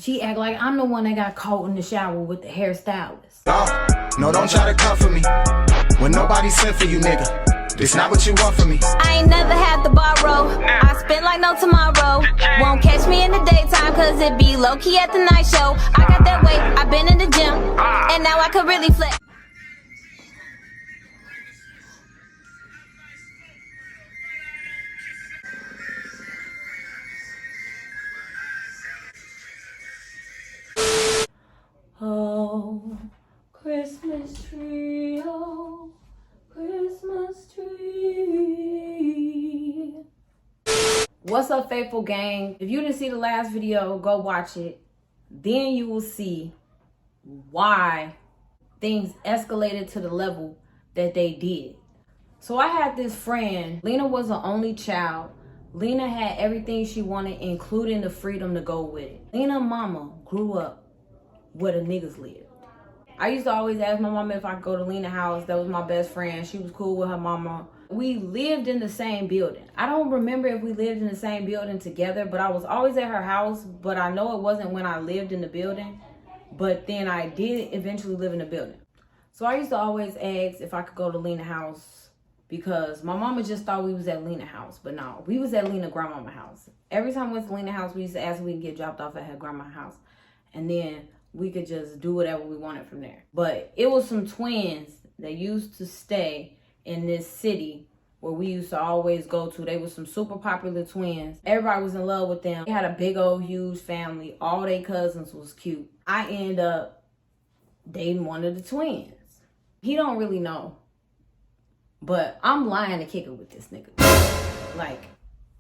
She act like I'm the one that got caught in the shower with the hairstylist. No, don't try to come for me when nobody sent for you, nigga. This not what you want from me. I ain't never had to borrow. I spend like no tomorrow. Won't catch me in the daytime, cause it be low-key at the night show. I got that weight, I've been in the gym, and now I could really flex. Oh, Christmas tree, oh, Christmas tree. What's up, faithful gang? If you didn't see the last video, go watch it. Then you will see why things escalated to the level that they did. So I had this friend. Lena was the only child. Lena had everything she wanted, including the freedom to go with it. Lena's mama grew up where the niggas lived. I used to always ask my mama if I could go to Lena's house. That was my best friend. She was cool with her mama. We lived in the same building. I don't remember if we lived in the same building together, but I was always at her house. But I know it wasn't when I lived in the building. But then I did eventually live in the building. So I used to always ask if I could go to Lena's house because my mama just thought we was at Lena's house. But no, we was at Lena's grandmama's house. Every time we went to Lena's house, we used to ask if we could get dropped off at her grandma's house. And then we could just do whatever we wanted from there. But it was some twins that used to stay in this city where we used to always go to. They were some super popular twins. Everybody was in love with them. They had a big old huge family. All their cousins was cute. I ended up dating one of the twins. He don't really know, but I'm lying to kick it with this nigga. Like,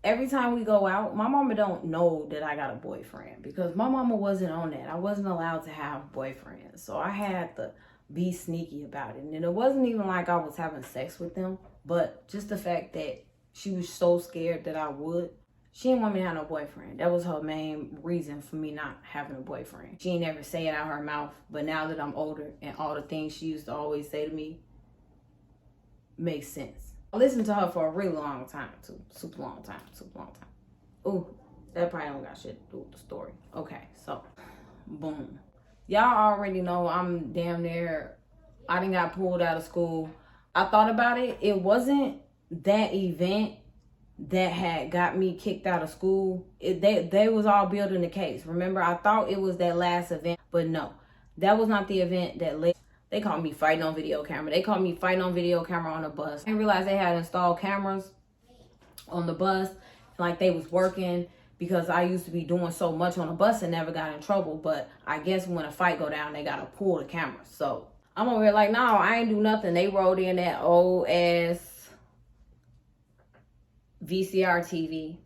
every time we go out, my mama don't know that I got a boyfriend because my mama wasn't on that. I wasn't allowed to have boyfriends. So I had to be sneaky about it. And it wasn't even like I was having sex with them, but just the fact that she was so scared that I would. She didn't want me to have no boyfriend. That was her main reason for me not having a boyfriend. She ain't never say it out her mouth, but now that I'm older and all the things she used to always say to me makes sense. I listened to her for a really long time too. Super long time. Ooh, that probably don't got shit to do with the story. Okay, so boom. Y'all already know I'm damn near, I done got pulled out of school. I thought about it. It wasn't that event that had got me kicked out of school. They was all building the case. Remember, I thought it was that last event, but no. That was not the event that led. They called me fighting on video camera. They called me fighting on video camera on a bus. I didn't realize they had installed cameras on the bus. Like they was working because I used to be doing so much on the bus and never got in trouble. But I guess when a fight go down, they got to pull the camera. So I'm over here like, no, I ain't do nothing. They rolled in that old ass VCR TV.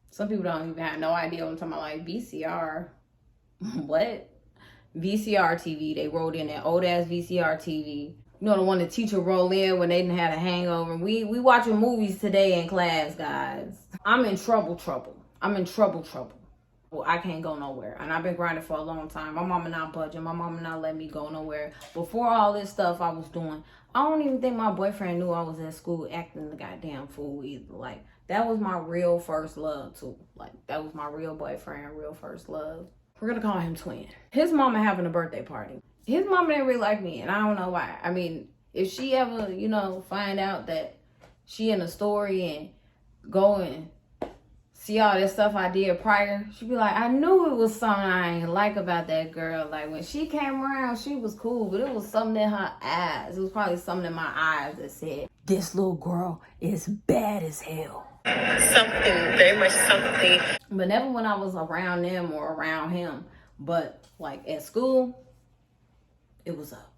Some people don't even have no idea what I'm talking about. Like VCR, what? VCR TV. They rolled in that old ass VCR TV. You know, the one the teacher roll in when they didn't have a hangover. We watching movies today in class, guys. I'm in trouble. I'm in trouble. Well, I can't go nowhere. And I've been grinding for a long time. My mama not budging. My mama not letting me go nowhere. Before all this stuff I was doing, I don't even think my boyfriend knew I was at school acting the goddamn fool either. Like, that was my real first love too. Like, that was my real boyfriend, real first love. We're gonna call him Twin. His mama having a birthday party. His mama didn't really like me, and I don't know why. I mean, if she ever, find out that she in a story and go and see all that stuff I did prior, she'd be like, I knew it was something I ain't like about that girl. Like, when she came around, she was cool, but it was something in her eyes. It was probably something in my eyes that said, this little girl is bad as hell. Something, very much something. But never when I was around them or around him. But like at school, it was up.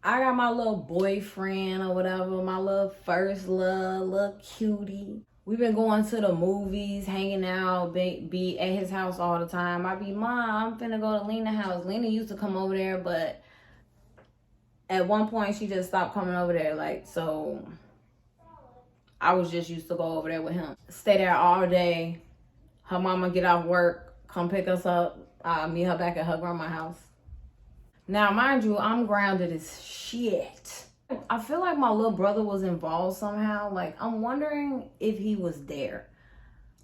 I got my little boyfriend or whatever, my little first love, little cutie. We've been going to the movies, hanging out, be at his house all the time. I be, Mom, I'm finna go to Lena's house. Lena used to come over there, but at one point she just stopped coming over there. Like, so I was just used to go over there with him. Stay there all day. Her mama get off work, come pick us up. Meet her back at her grandma's house. Now, mind you, I'm grounded as shit. I feel like my little brother was involved somehow. Like, I'm wondering if he was there.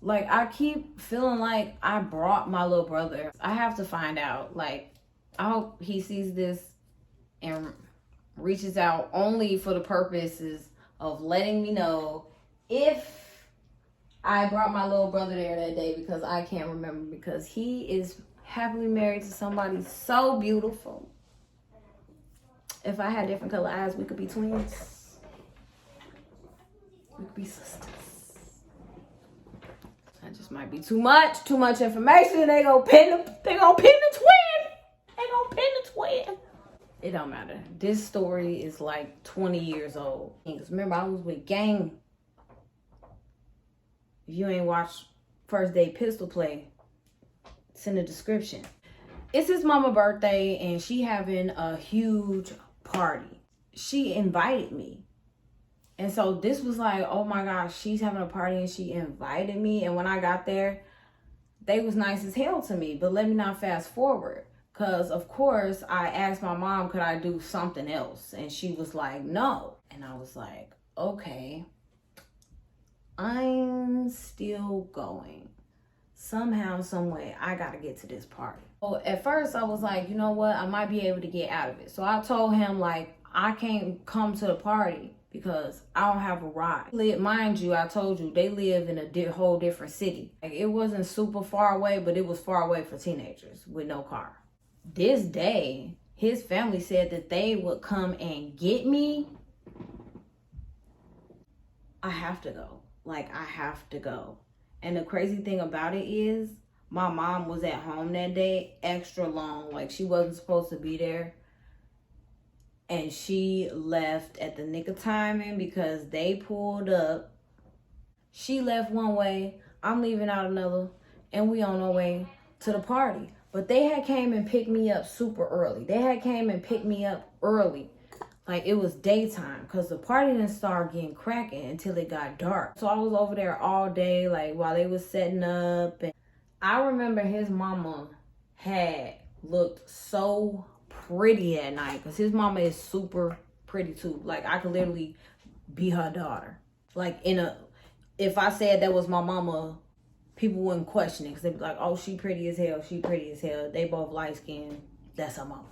Like, I keep feeling like I brought my little brother. I have to find out. Like, I hope he sees this and reaches out only for the purposes of letting me know if I brought my little brother there that day, because I can't remember, because he is happily married to somebody so beautiful. If I had different color eyes, we could be twins. We could be sisters. That just might be too much information. They gonna pin the twin. They gonna pin the twin. It don't matter. This story is like 20 years old. Because remember, I was with Gang. If you ain't watched First Day Pistol Play, it's in the description. It's his mama's birthday and she having a huge party. She invited me. And so this was like, oh my gosh, she's having a party and she invited me. And when I got there, they was nice as hell to me. But let me not fast forward. Because, of course, I asked my mom, could I do something else? And she was like, no. And I was like, okay, I'm still going. Somehow, some way, I got to get to this party. So at first, I was like, you know what? I might be able to get out of it. So I told him, like, I can't come to the party because I don't have a ride. Mind you, I told you, they live in a whole different city. Like, it wasn't super far away, but it was far away for teenagers with no car. This day, his family said that they would come and get me. I have to go. Like, I have to go. And the crazy thing about it is, my mom was at home that day extra long. Like, she wasn't supposed to be there. And she left at the nick of timing because they pulled up. She left one way, I'm leaving out another, and we on our way to the party. But they had came and picked me up super early. They had came and picked me up early. Like, it was daytime because the party didn't start getting cracking until it got dark. So I was over there all day, like, while they was setting up. And I remember his mama had looked so pretty at night because his mama is super pretty too. Like, I could literally be her daughter. Like, if I said that was my mama, people wouldn't question it because they'd be like, oh, she pretty as hell. She pretty as hell. They both light skinned. That's her mama.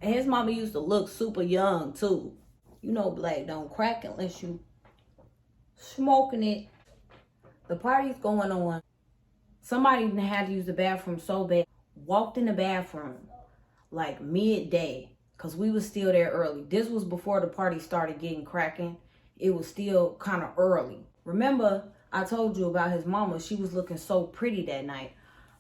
And his mama used to look super young too. You know, black don't crack unless you smoking it. The party's going on. Somebody had to use the bathroom so bad. Walked in the bathroom like midday because we was still there early. This was before the party started getting cracking. It was still kind of early. Remember, I told you about his mama. She was looking so pretty that night.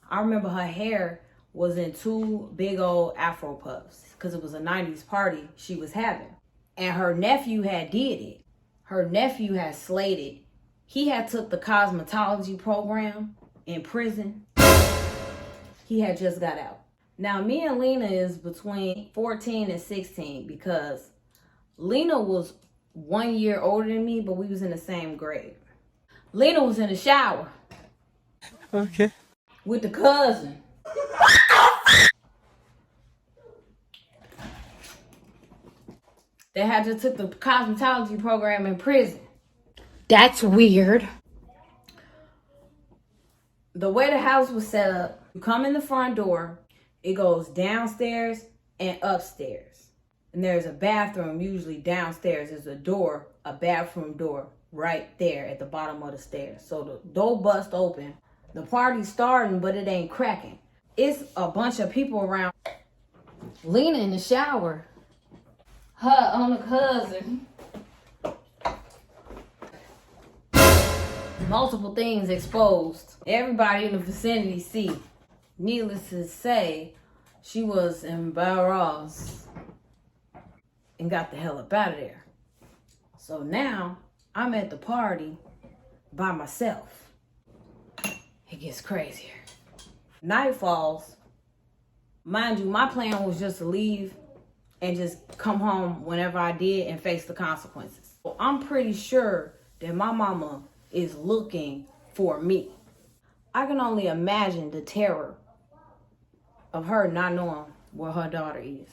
I remember her hair was in two big old afro puffs because it was a 90s party she was having. And her nephew had did it. Her nephew had slayed it. He had took the cosmetology program in prison. He had just got out. Now, me and Lena is between 14 and 16 because Lena was 1 year older than me, but we was in the same grade. Lena was in the shower. Okay. With the cousin. They had just took the cosmetology program in prison. That's weird. The way the house was set up, you come in the front door, it goes downstairs and upstairs. And there's a bathroom, usually downstairs. There's a door, a bathroom door right there at the bottom of the stairs. So the door bust open. The party's starting, but it ain't cracking. It's a bunch of people around. Lena in the shower. Her on the cousin. Multiple things exposed. Everybody in the vicinity see. Needless to say, she was embarrassed and got the hell up out of there. So now I'm at the party by myself. It gets crazier. Night falls. Mind you, my plan was just to leave and just come home whenever I did and face the consequences. So I'm pretty sure that my mama is looking for me. I can only imagine the terror of her not knowing where her daughter is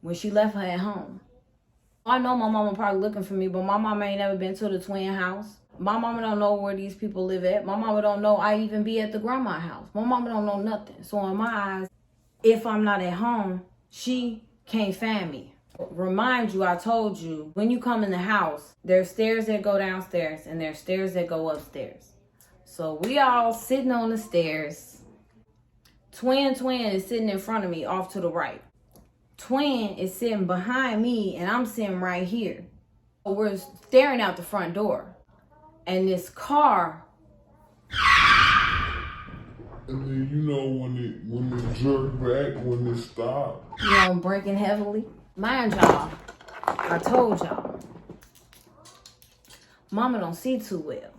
when she left her at home. I know my mama probably looking for me, but my mama ain't never been to the twin house. My mama don't know where these people live at. My mama don't know I even be at the grandma house. My mama don't know nothing. So in my eyes, if I'm not at home, she can't find me. Remind you, I told you, when you come in the house, there's stairs that go downstairs and there's stairs that go upstairs. So we all sitting on the stairs. Twin is sitting in front of me off to the right. Twin is sitting behind me and I'm sitting right here. We're staring out the front door. And this car. And then when it jerked back, when it stopped. You know, braking heavily. Mind y'all, I told y'all, mama don't see too well.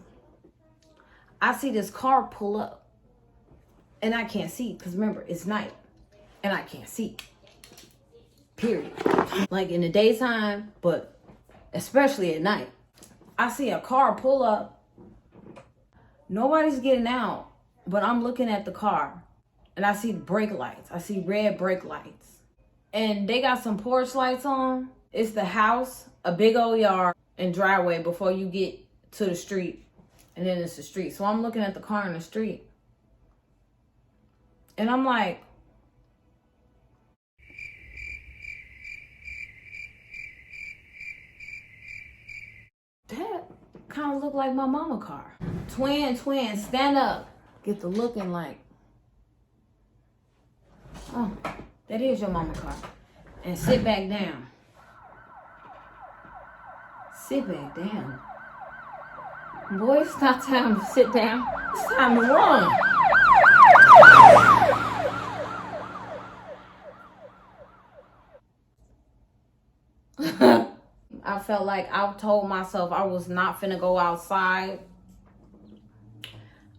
I see this car pull up. And I can't see, because remember, it's night. And I can't see. Period. Like in the daytime, but especially at night. I see a car pull up. Nobody's getting out, but I'm looking at the car and I see brake lights. I see red brake lights. And they got some porch lights on. It's the house, a big old yard, and driveway before you get to the street. And then it's the street. So I'm looking at the car in the street. And I'm like, that kind of look like my mama car. Twin, stand up. Get the looking like, oh, that is your mama car. And sit back down. Sit back down. Boy, it's not time to sit down. It's time to run. I felt like I told myself I was not finna go outside.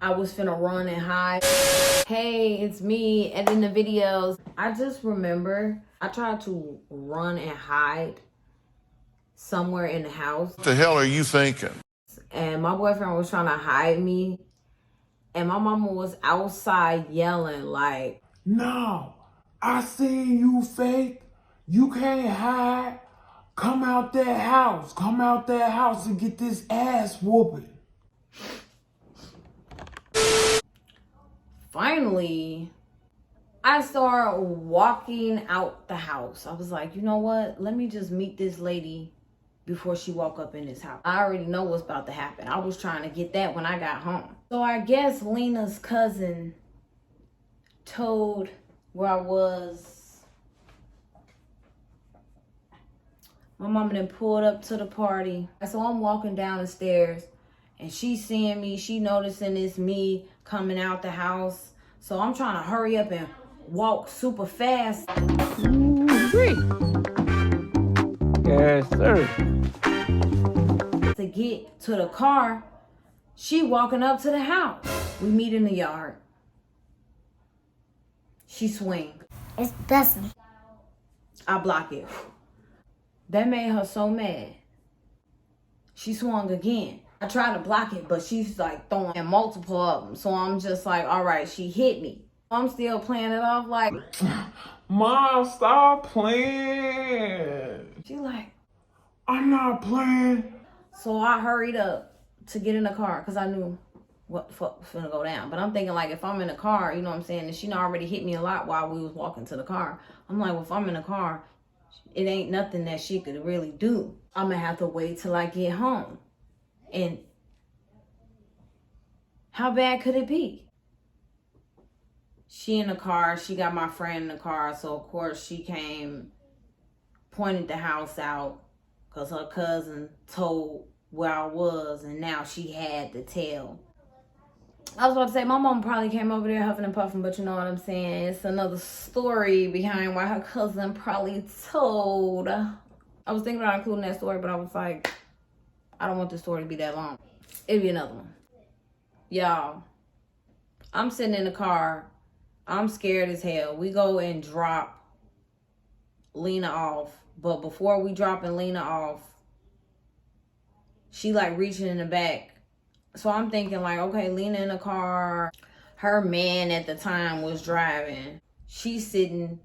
I was finna run and hide. Hey, it's me editing the videos. I just remember I tried to run and hide somewhere in the house. What the hell are you thinking? And my boyfriend was trying to hide me. And my mama was outside yelling like, "No, I seen you fake. You can't hide. Come out that house. Come out that house and get this ass whooping." Finally, I started walking out the house. I was like, you know what? Let me just meet this lady before she walk up in this house. I already know what's about to happen. I was trying to get that when I got home. So I guess Lena's cousin told where I was. My mama then pulled up to the party. So I'm walking down the stairs and she's seeing me. She noticing it's me coming out the house. So I'm trying to hurry up and walk super fast. Yes, sir. To get to the car, she walking up to the house. We meet in the yard. She swing. It's busting. I block it. That made her so mad. She swung again. I tried to block it, but she's like throwing multiple of them. So I'm just like, all right, she hit me. I'm still playing it off like, Mom, stop playing. she like, I'm not playing. so I hurried up to get in the car because I knew what the fuck was gonna go down. But I'm thinking like, if I'm in the car, you know what I'm saying, and she already hit me a lot while we was walking to the car. I'm like, well, if I'm in the car, it ain't nothing that she could really do. I'm gonna have to wait till I get home. And how bad could it be? She in the car, she got my friend in the car, so of course she came, pointed the house out, because her cousin told where I was, and now she had to tell. I was about to say, my mom probably came over there huffing and puffing, but you know what I'm saying? It's another story behind why her cousin probably told. I was thinking about including that story, but I was like, I don't want this story to be that long. It'll be another one. Y'all, I'm sitting in the car. I'm scared as hell. We go and drop Lena off. But before we dropping Lena off, she like reaching in the back. So I'm thinking like, okay, Lena in the car. Her man at the time was driving. She's sitting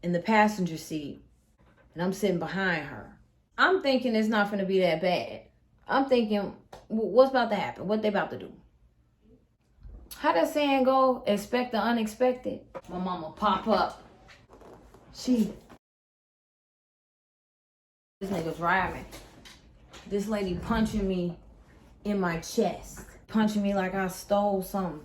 in the passenger seat. And I'm sitting behind her. I'm thinking it's not gonna be that bad. I'm thinking, what's about to happen? What they about to do? How that saying go? Expect the unexpected. My mama pop up. This nigga's driving. This lady punching me in my chest. Punching me like I stole something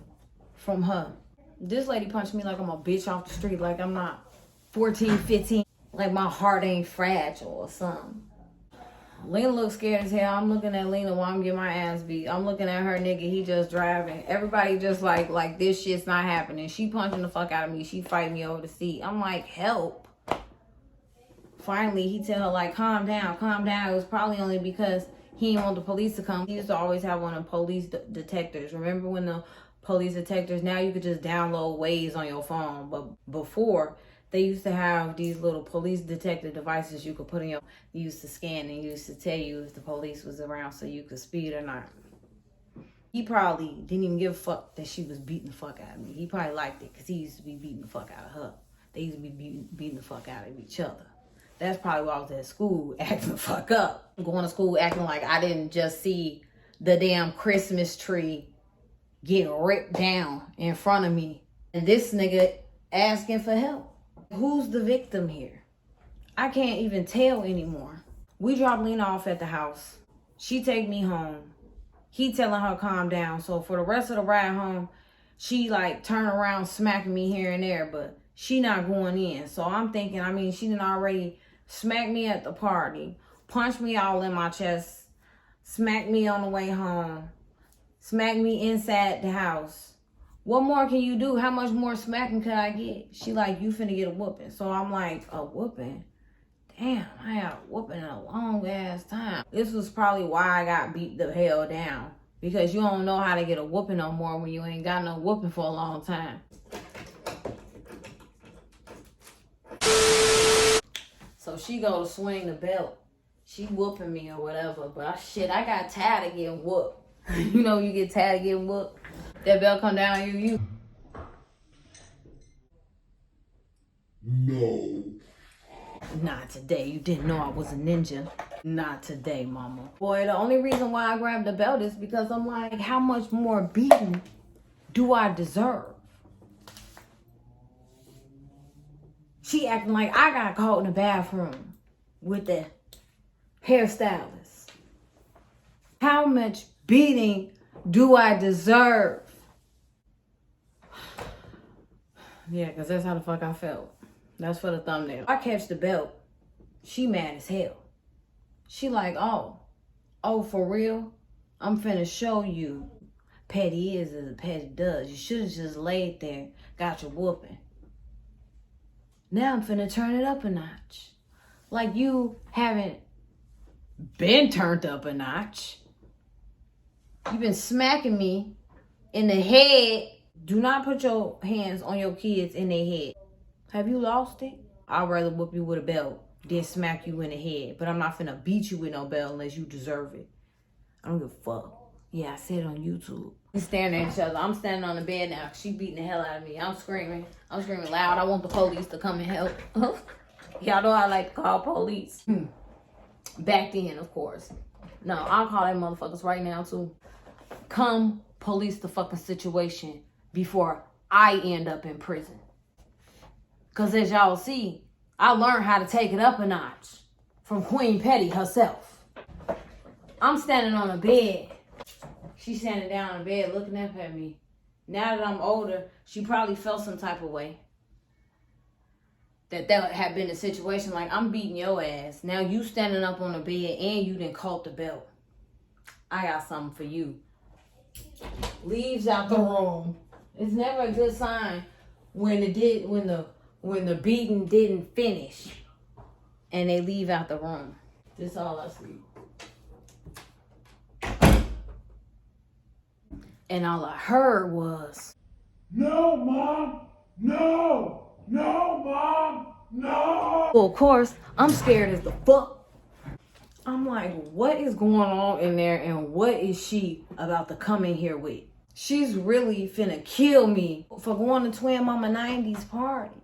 from her. This lady punched me like I'm a bitch off the street. Like I'm not 14, 15. Like my heart ain't fragile or something. Lena looks scared as hell. I'm looking at Lena while I'm getting my ass beat. I'm looking at her nigga. He just driving. Everybody just like this shit's not happening. She punching the fuck out of me. She fighting me over the seat. I'm like, help. Finally, he tell her like, calm down, calm down. It was probably only because he didn't want the police to come. He used to always have one of the police detectors. Remember when the police detectors, now you could just download Waze on your phone. But before, they used to have these little police detector devices you could put in your, you used to scan and used to tell you if the police was around so you could speed or not. He probably didn't even give a fuck that she was beating the fuck out of me. He probably liked it because he used to be beating the fuck out of her. They used to be beating the fuck out of each other. That's probably why I was at school acting the fuck up. Going to school acting like I didn't just see the damn Christmas tree get ripped down in front of me. And this nigga asking for help. Who's the victim here? I can't even tell anymore. We drop Lena off at the house. She take me home. He telling her calm down. So for the rest of the ride home, she like turn around smacking me here and there, but she not going in. So I'm thinking, I mean, she done already smacked me at the party, punched me all in my chest, smacked me on the way home, smacked me inside the house. What more can you do? How much more smacking could I get? She like, you finna get a whooping. So I'm like, a whooping? Damn, I had a whooping in a long ass time. This was probably why I got beat the hell down. Because you don't know how to get a whooping no more when you ain't got no whooping for a long time. So she go to swing the belt. She whooping me or whatever. But I got tired of getting whooped. You know you get tired of getting whooped. That belt come down you. No. Not today. You didn't know I was a ninja. Not today, mama. Boy, the only reason why I grabbed the belt is because I'm like, how much more beating do I deserve? She acting like I got caught in the bathroom with the hairstylist. How much beating do I deserve? Yeah, because that's how the fuck I felt. That's for the thumbnail. I catch the belt. She mad as hell. She like, oh, for real? I'm finna show you petty is as a petty does. You should have just laid there, got your whooping. Now I'm finna turn it up a notch. Like you haven't been turned up a notch. You've been smacking me in the head. Do not put your hands on your kids in their head. Have you lost it? I'd rather whoop you with a belt than smack you in the head. But I'm not finna beat you with no belt unless you deserve it. I don't give a fuck. Yeah, I said it on YouTube. We staring at each other. I'm standing on the bed now. She beating the hell out of me. I'm screaming. I'm screaming loud. I want the police to come and help. Y'all know I like to call police. Back then, of course. No, I'll call them motherfuckers right now, too. Come police the fucking situation before I end up in prison. Because as y'all see, I learned how to take it up a notch from Queen Petty herself. I'm standing on a bed. She's standing down on the bed looking up at me. Now that I'm older, she probably felt some type of way. That had been the situation. Like, I'm beating your ass. Now you standing up on the bed and you done caught the belt. I got something for you. Leaves out the room. It's never a good sign when the beating didn't finish and they leave out the room. This all I see. And all I heard was, No, Mom! No! No, Mom! No! well, of course, I'm scared as the fuck. I'm like, what is going on in there and what is she about to come in here with? She's really finna kill me for going to Twin Mama 90s party.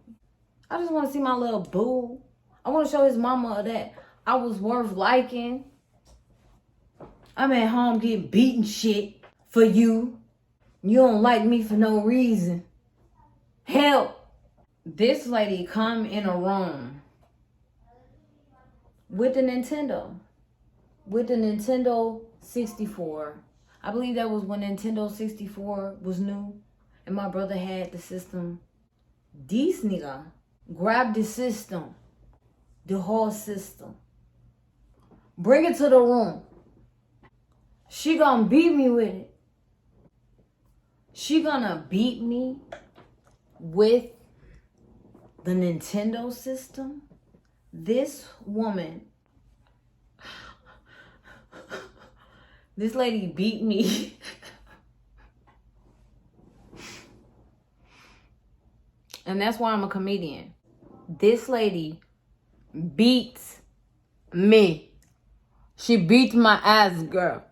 I just want to see my little boo. I want to show his mama that I was worth liking. I'm at home getting beaten shit for you. You don't like me for no reason. Help. This lady come in a room with the Nintendo. With the Nintendo 64. I believe that was when Nintendo 64 was new. And my brother had the system. This nigga grabbed the system. The whole system. Bring it to the room. She gonna beat me with it. She gonna beat me with the Nintendo system. This woman, this lady beat me. And that's why I'm a comedian. This lady beats me. She beat my ass, girl.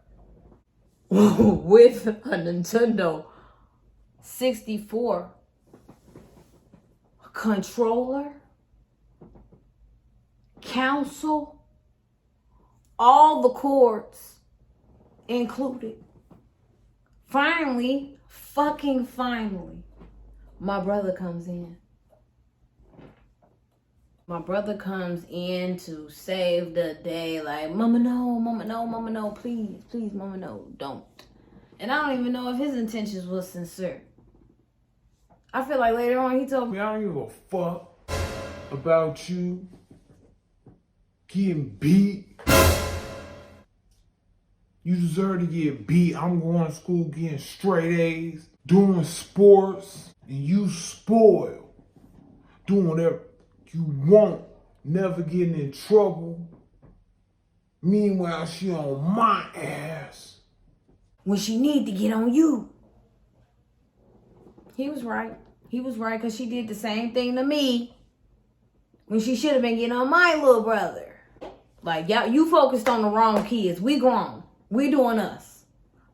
With a Nintendo 64 controller, console, all the cords included. Finally, fucking finally, my brother comes in. My brother comes in to save the day. Like, mama, no, mama, no, mama, no, please, please, mama, no, don't. And I don't even know if his intentions was sincere. I feel like later on he told me, I don't give a fuck about you getting beat. You deserve to get beat. I'm going to school getting straight A's, doing sports, and you spoiled. Doing whatever you want, never getting in trouble. Meanwhile, she on my ass. when she need to get on you. He was right. He was right, because she did the same thing to me when she should have been getting on my little brother. Like, y'all, you focused on the wrong kids. We grown. We doing us.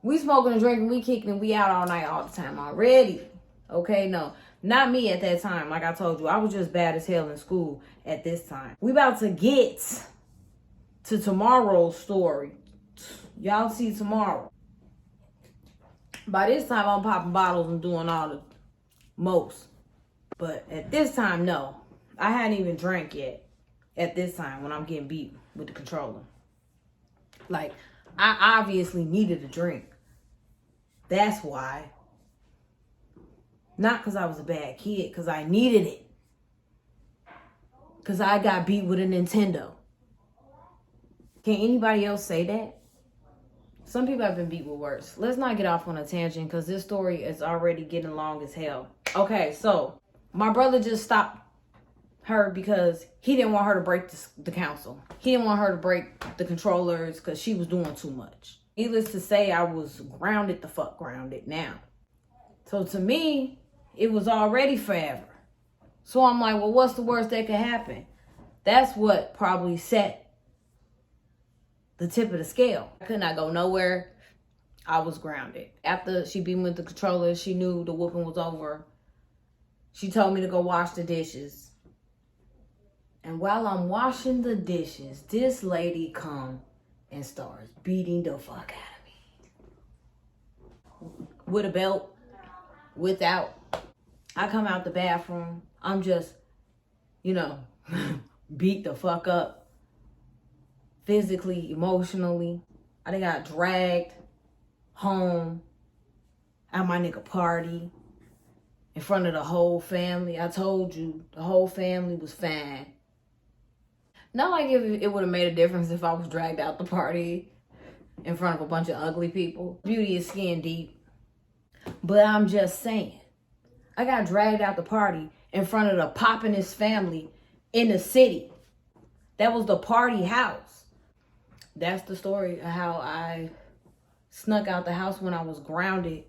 We smoking and drinking. We kicking and we out all night all the time already. Okay, no. Not me at that time. Like I told you, I was just bad as hell in school at this time. We about to get to tomorrow's story. Y'all see tomorrow. By this time, I'm popping bottles and doing all the most. But at this time, no. I hadn't even drank yet. At this time, when I'm getting beat with the controller. Like, I obviously needed a drink. That's why. Not because I was a bad kid, because I needed it. Because I got beat with a Nintendo. Can anybody else say that? Some people have been beat with worse. Let's not get off on a tangent, because this story is already getting long as hell. Okay, so my brother just stopped her because he didn't want her to break the council. He didn't want her to break the controllers because she was doing too much. Needless to say, I was grounded the fuck grounded now. So to me, it was already forever. So I'm like, well, what's the worst that could happen? That's what probably set the tip of the scale. I could not go nowhere. I was grounded. After she beat me with the controller, she knew the whooping was over. She told me to go wash the dishes. And while I'm washing the dishes, this lady come and starts beating the fuck out of me. With a belt, without. I come out the bathroom. I'm just, beat the fuck up. Physically, emotionally. I done got dragged home at my nigga party in front of the whole family. I told you, the whole family was fine. Not like it would have made a difference if I was dragged out the party in front of a bunch of ugly people. Beauty is skin deep. But I'm just saying, I got dragged out the party in front of the poppin'est family in the city. That was the party house. That's the story of how I snuck out the house when I was grounded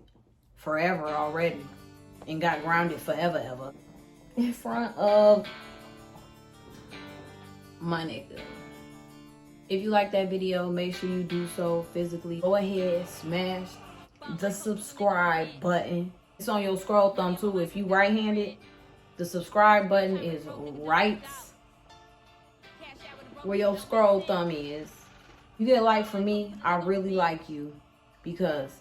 forever already. And got grounded forever ever. In front of my nigga. If you like that video, make sure you do so physically. Go ahead, smash the subscribe button. It's on your scroll thumb too. If you right-handed, the subscribe button is right where your scroll thumb is. You get a like from me, I really like you. Because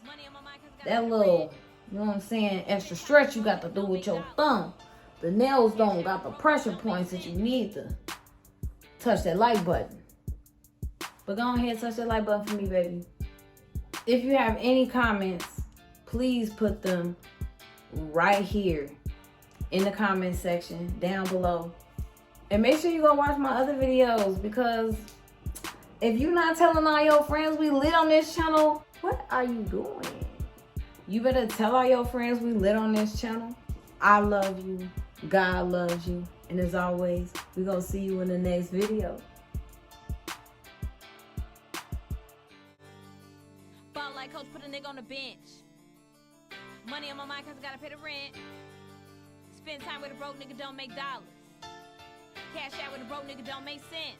that little, you know what I'm saying, extra stretch you got to do with your thumb. The nails don't got the pressure points that you need to touch that like button. But go ahead and touch that like button for me, baby. If you have any comments, please put them right here in the comment section down below. And make sure you go watch my other videos, because if you're not telling all your friends we lit on this channel, what are you doing? You better tell all your friends we lit on this channel. I love you. God loves you. And as always, we're going to see you in the next video. Ball like coach, put a nigga on the bench. Money on my mind cause I gotta pay the rent. Spend time with a broke nigga, don't make dollars. Cash out with a broke nigga, don't make sense.